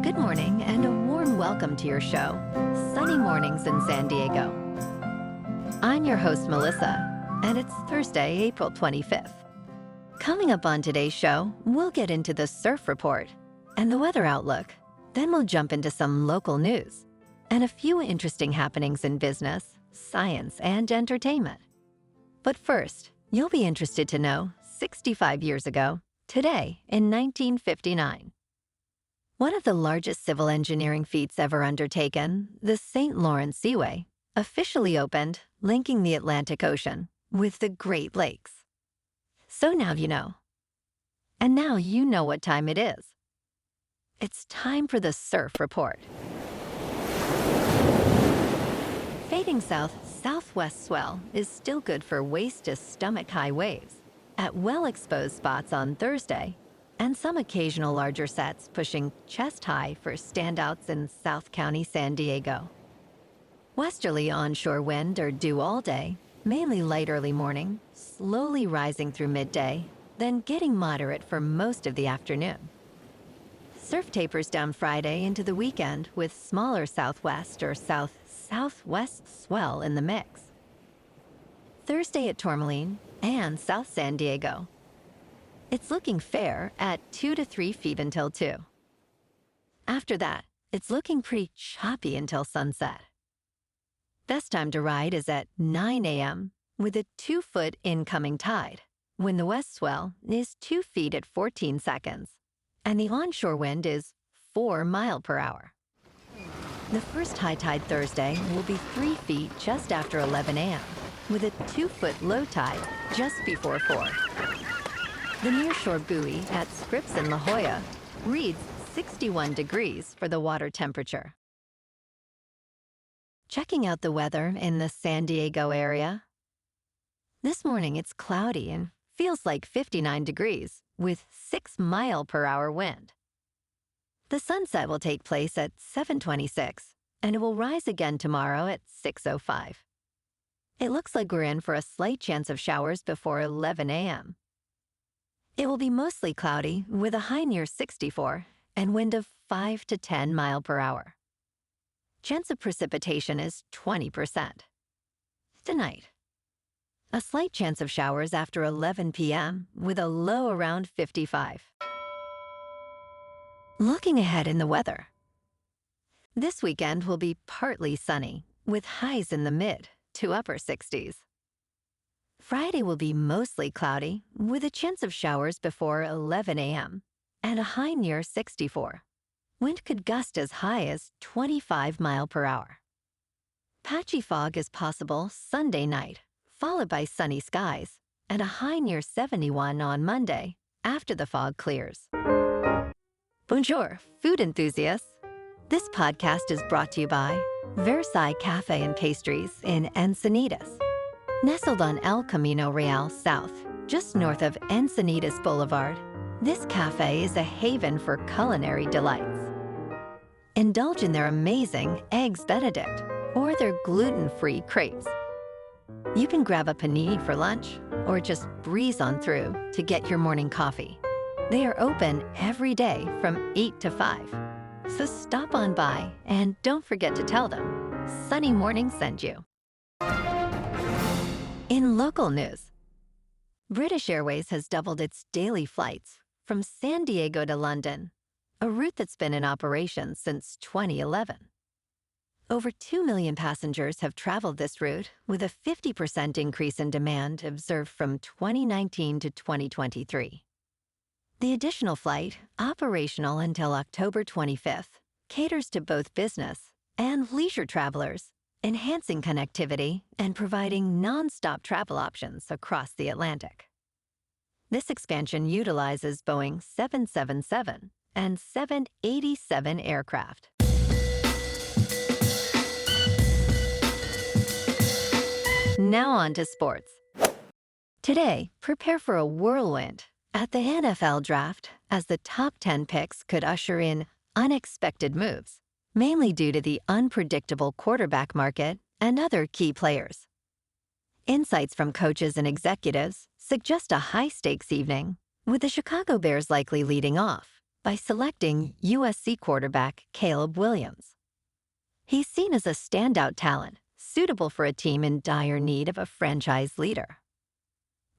Good morning and a warm welcome to your show, Sunny Mornings in San Diego. I'm your host, Melissa, and it's Thursday, April 25th. Coming up on today's show, we'll get into the surf report and the weather outlook. Then we'll jump into some local news and a few interesting happenings in business, science, and entertainment. But first, you'll be interested to know 65 years ago, today in 1959. One of the largest civil engineering feats ever undertaken, the St. Lawrence Seaway, officially opened, linking the Atlantic Ocean with the Great Lakes. So now you know. And now you know what time it is. It's time for the surf report. Fading south-southwest swell is still good for waist to stomach-high waves at well-exposed spots on Thursday, and some occasional larger sets pushing chest-high for standouts in South County, San Diego. Westerly onshore wind are due all day, mainly light early morning, slowly rising through midday, then getting moderate for most of the afternoon. Surf tapers down Friday into the weekend with smaller southwest or south-southwest swell in the mix. Thursday at Tourmaline and South San Diego. It's looking fair at 2 to 3 feet until 2. After that, it's looking pretty choppy until sunset. Best time to ride is at 9 a.m. with a 2-foot incoming tide, when the west swell is 2 feet at 14 seconds, and the onshore wind is 4 miles per hour. The first high tide Thursday will be 3 feet just after 11 a.m., with a 2-foot low tide just before 4. The nearshore buoy at Scripps in La Jolla reads 61 degrees for the water temperature. Checking out the weather in the San Diego area. This morning it's cloudy and feels like 59 degrees with 6 mile per hour wind. The sunset will take place at 7:26 and it will rise again tomorrow at 6:05. It looks like we're in for a slight chance of showers before 11 a.m. It will be mostly cloudy with a high near 64 and wind of 5 to 10 miles per hour. Chance of precipitation is 20%. Tonight, a slight chance of showers after 11 p.m. with a low around 55. Looking ahead in the weather. This weekend will be partly sunny with highs in the mid to upper 60s. Friday will be mostly cloudy with a chance of showers before 11 a.m. and a high near 64. Wind could gust as high as 25 miles per hour. Patchy fog is possible Sunday night, followed by sunny skies, and a high near 71 on Monday after the fog clears. Bonjour, food enthusiasts. This podcast is brought to you by Versailles Cafe and Pastries in Encinitas. Nestled on El Camino Real South, just north of Encinitas Boulevard, this cafe is a haven for culinary delights. Indulge in their amazing Eggs Benedict or their gluten-free crepes. You can grab a panini for lunch or just breeze on through to get your morning coffee. They are open every day from 8 to 5. So stop on by and don't forget to tell them Sunny Morning sent you. In local news, British Airways has doubled its daily flights from San Diego to London, a route that's been in operation since 2011. Over 2 million passengers have traveled this route, with a 50% increase in demand observed from 2019 to 2023. The additional flight, operational until October 25th, caters to both business and leisure travelers, enhancing connectivity and providing nonstop travel options across the Atlantic. This expansion utilizes Boeing 777 and 787 aircraft. Now on to sports. Today, prepare for a whirlwind at the NFL draft as the top 10 picks could usher in unexpected moves, mainly due to the unpredictable quarterback market and other key players. Insights from coaches and executives suggest a high-stakes evening, with the Chicago Bears likely leading off, by selecting USC quarterback Caleb Williams. He's seen as a standout talent, suitable for a team in dire need of a franchise leader.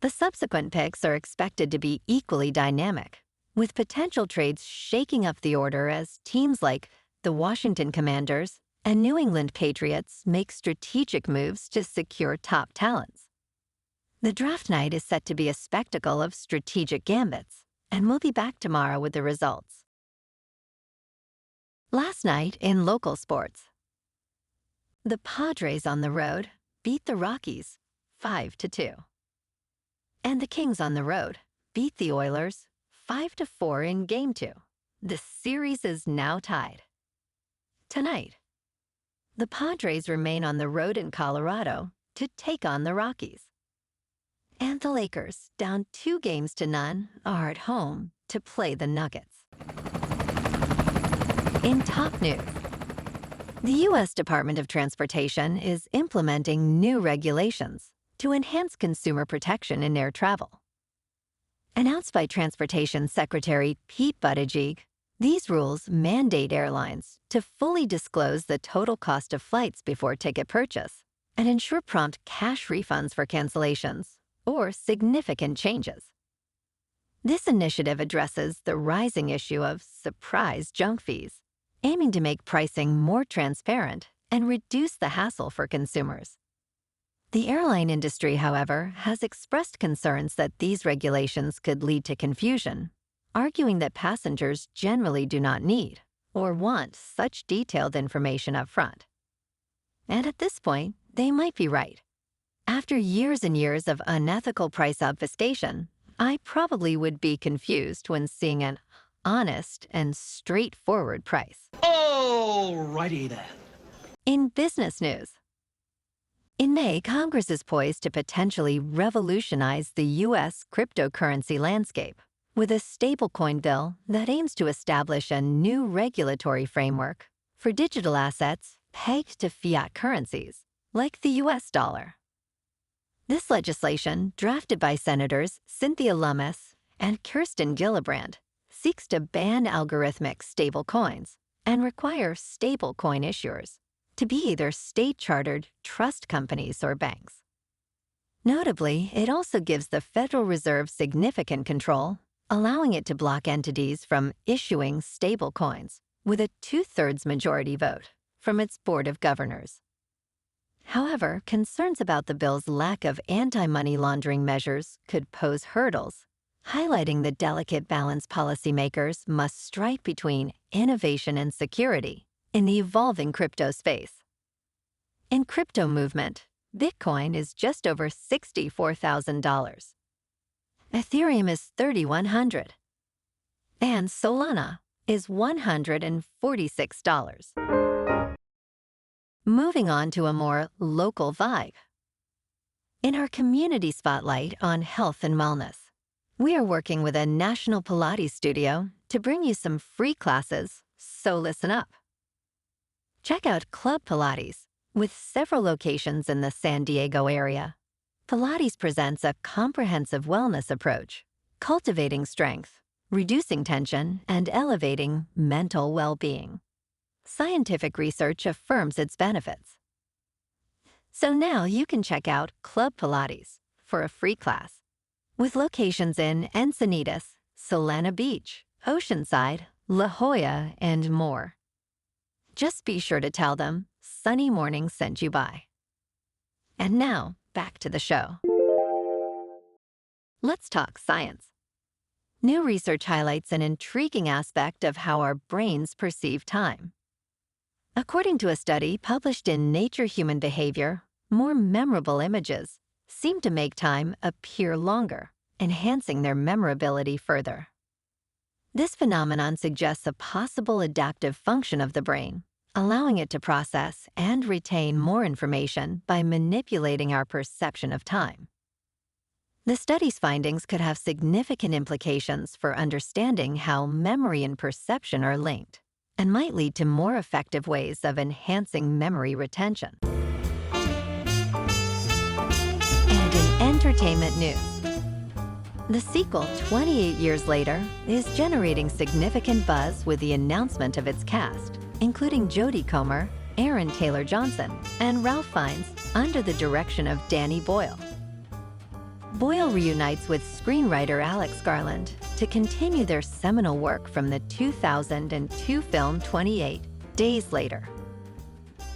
The subsequent picks are expected to be equally dynamic, with potential trades shaking up the order as teams like the Washington Commanders and New England Patriots make strategic moves to secure top talents. The draft night is set to be a spectacle of strategic gambits, and we'll be back tomorrow with the results. Last night in local sports, the Padres on the road beat the Rockies 5-2. And the Kings on the road beat the Oilers 5-4 in Game 2. The series is now tied. Tonight, the Padres remain on the road in Colorado to take on the Rockies. And the Lakers, down 2-0, are at home to play the Nuggets. In top news, the U.S. Department of Transportation is implementing new regulations to enhance consumer protection in air travel. Announced by Transportation Secretary Pete Buttigieg, these rules mandate airlines to fully disclose the total cost of flights before ticket purchase and ensure prompt cash refunds for cancellations or significant changes. This initiative addresses the rising issue of surprise junk fees, aiming to make pricing more transparent and reduce the hassle for consumers. The airline industry, however, has expressed concerns that these regulations could lead to confusion, arguing that passengers generally do not need or want such detailed information up front. And at this point, they might be right. After years and years of unethical price obfuscation, I probably would be confused when seeing an honest and straightforward price. Alrighty then. In business news, in May, Congress is poised to potentially revolutionize the U.S. cryptocurrency landscape with a stablecoin bill that aims to establish a new regulatory framework for digital assets pegged to fiat currencies, like the U.S. dollar. This legislation, drafted by Senators Cynthia Lummis and Kirsten Gillibrand, seeks to ban algorithmic stablecoins and require stablecoin issuers to be either state-chartered trust companies or banks. Notably, it also gives the Federal Reserve significant control, allowing it to block entities from issuing stablecoins with a 2/3 majority vote from its Board of Governors. However, concerns about the bill's lack of anti-money laundering measures could pose hurdles, highlighting the delicate balance policymakers must strike between innovation and security in the evolving crypto space. In crypto movement, Bitcoin is just over $64,000. Ethereum is $3,100. And Solana is $146. Moving on to a more local vibe. In our community spotlight on health and wellness, we are working with a national Pilates studio to bring you some free classes, so listen up. Check out Club Pilates, with several locations in the San Diego area. Pilates presents a comprehensive wellness approach, cultivating strength, reducing tension, and elevating mental well-being. Scientific research affirms its benefits. So now you can check out Club Pilates for a free class, with locations in Encinitas, Solana Beach, Oceanside, La Jolla, and more. Just be sure to tell them Sunny Morning sent you by. And now, back to the show. Let's talk science. New research highlights an intriguing aspect of how our brains perceive time. According to a study published in Nature Human Behavior, more memorable images seem to make time appear longer, enhancing their memorability further. This phenomenon suggests a possible adaptive function of the brain, allowing it to process and retain more information by manipulating our perception of time. The study's findings could have significant implications for understanding how memory and perception are linked, and might lead to more effective ways of enhancing memory retention. And in entertainment news, The sequel, 28 years later, is generating significant buzz with the announcement of its cast, including Jodie Comer, Aaron Taylor-Johnson, and Ralph Fiennes, under the direction of Danny Boyle. Boyle reunites with screenwriter Alex Garland to continue their seminal work from the 2002 film 28 Days Later.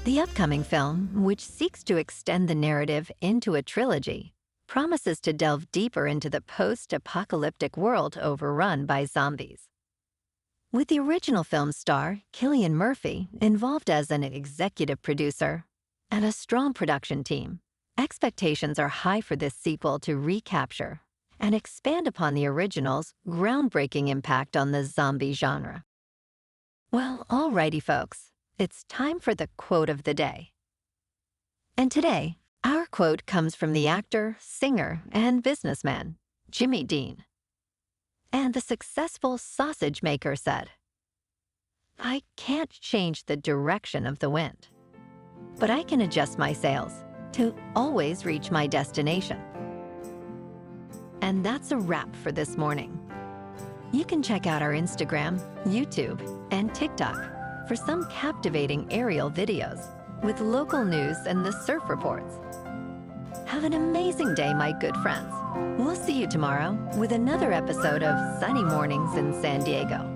The upcoming film, which seeks to extend the narrative into a trilogy, promises to delve deeper into the post-apocalyptic world overrun by zombies. With the original film star, Cillian Murphy, involved as an executive producer, and a strong production team, expectations are high for this sequel to recapture and expand upon the original's groundbreaking impact on the zombie genre. Well, alrighty folks, it's time for the quote of the day. And today, our quote comes from the actor, singer, and businessman, Jimmy Dean. And the successful sausage maker said, "I can't change the direction of the wind, but I can adjust my sails to always reach my destination." And that's a wrap for this morning. You can check out our Instagram, YouTube, and TikTok for some captivating aerial videos with local news and the surf reports. Have an amazing day, my good friends. We'll see you tomorrow with another episode of Sunny Mornings in San Diego.